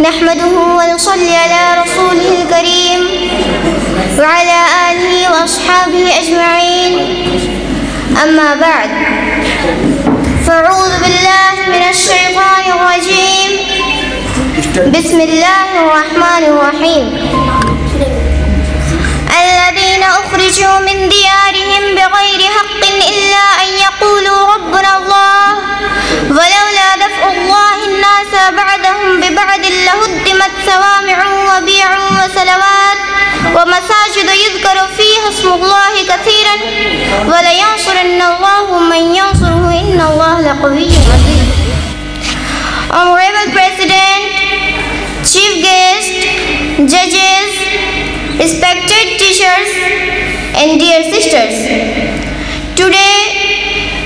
نحمده ونصلي على رسوله الكريم وعلى آله وأصحابه أجمعين أما بعد فأعوذ بالله من الشيطان الرجيم بسم الله الرحمن الرحيم الذين أخرجوا من ديارهم بغير حق إلا أن يقولوا ربنا الله ولولا دفع الله الناس بعدهم ببعض لهدمت صوامع وبيع وصلوات ومساجد يذكر فيها اسم الله كثيرا ولينصرن الله من ينصره إن الله لقوي عزيز. Honorable President, Chief Guest, Judges, respected teachers and dear sisters, today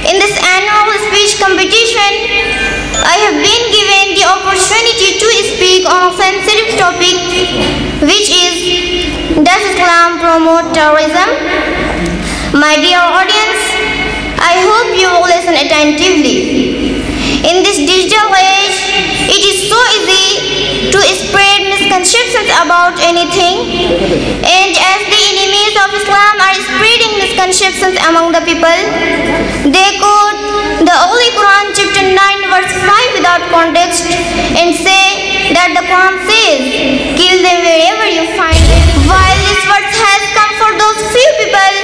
in this annual speech competition I have been given the opportunity to speak on a sensitive topic, which is, does Islam promote terrorism? My dear audience, I hope you will listen attentively. In this digital age, it is so easy to spread misconceptions about anything, and as the enemies of Islam are spreading misconceptions among the people, they quote the Holy Quran chapter 9 verse 5 without context and say that the Quran says, kill them wherever you find them. While this verse has come for those few people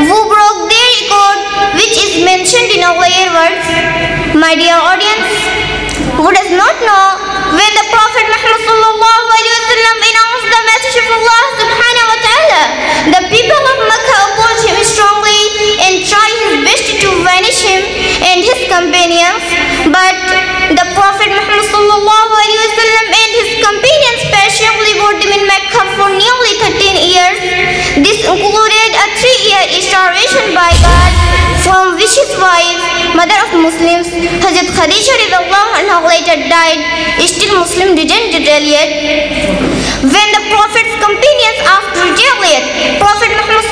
who broke their record, which is mentioned in earlier words, my dear audience, who does not know when the Prophet Muhammad announced the message of Allah subhanahu wa ta'ala, the people of Mecca opposed him strongly and tried his best to vanish him and his companions. But the Prophet Muhammad and his companions patiently brought him in Mecca for nearly 13 years. This included a 3-year starvation by God, from which his wife, mother of Muslims, Hazrat Khadija later died. Still Muslim didn't retaliate. When the Prophet's companions asked to retaliate, Prophet Muhammad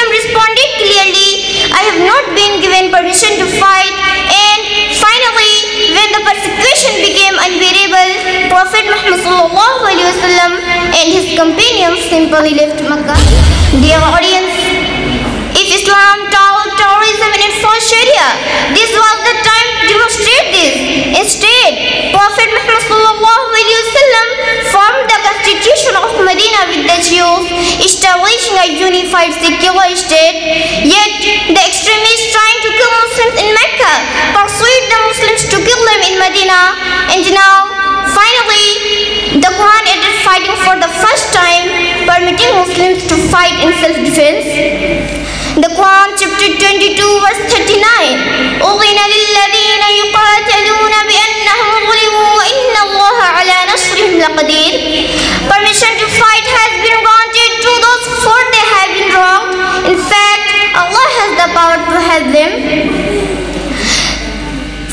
responded clearly, I have not been given permission to fight. And finally, when the persecution became unbearable, Prophet Muhammad and his companions simply left Makkah. Dear audience, if Islam taught terrorism in its first Sharia, this was the time to demonstrate this. Instead, Prophet Muhammad formed the constitution of Medina with the Jews, establishing a unified secular state. Yet, the extremists trying to kill Muslims in Mecca pursued the Muslims to kill them in Medina. And now, finally, the Quran added fighting for the first time, permitting Muslims to fight in self-defense. The Quran chapter 22 verse 39, أُذِنَ لِلَّذِينَ يُقَاتَلُونَ بِأَنَّهُمْ ظُلِمُوا وَإِنَّ اللَّهَ عَلَى نَصْرِهِمْ لَقَدِيرٌ. Permission to fight has been granted to those for they have been wronged. In fact, Allah has the power to help them.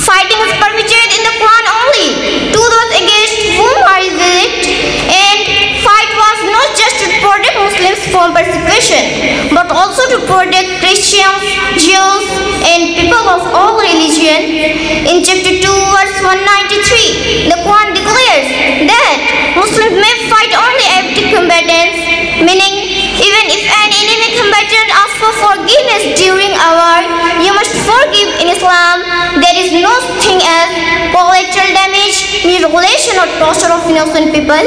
Fighting is permitted in the Quran only to those against whom are resist, and fight was not just to protect Muslims from persecution, but also to protect Christians, Jews, and people of all religion. In chapter 2 verse 193, the Quran declares that Muslims may fight only active combatants, meaning even if an enemy combatant asks for forgiveness during a war, you must forgive. In Islam, there is no thing as collateral damage, mutilation or torture of innocent people.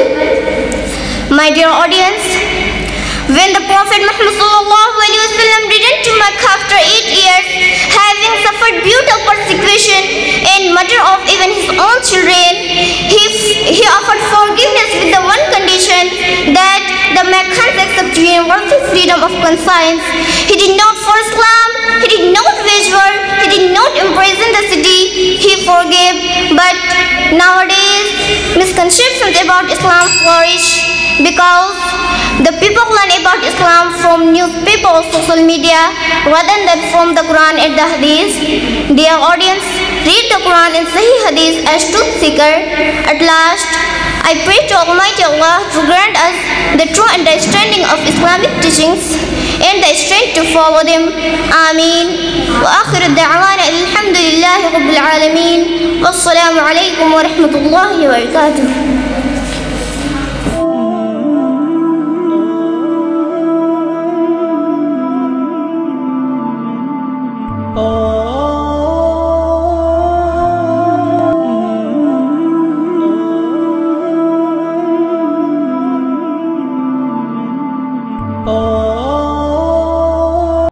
My dear audience, when the Prophet Muhammad returned to Mecca after 8 years, having suffered brutal persecution and murder of even his own children, he offered forgiveness with the one condition that the Meccans accept universal freedom of conscience. He did not force Islam, he did not wage war, he did not imprison the city, he forgave. But nowadays, misconceptions about Islam flourish because the people learn about Islam from newspaper or social media rather than from the Quran and the Hadith. Dear audience, read the Quran and Sahih Hadith as truth seeker. At last, I pray to Almighty Allah to grant us the true understanding of Islamic teachings and the strength to follow them. Ameen. وآخر الدعوانا الحمد لله رب العالمين والسلام عليكم ورحمة الله وبركاته.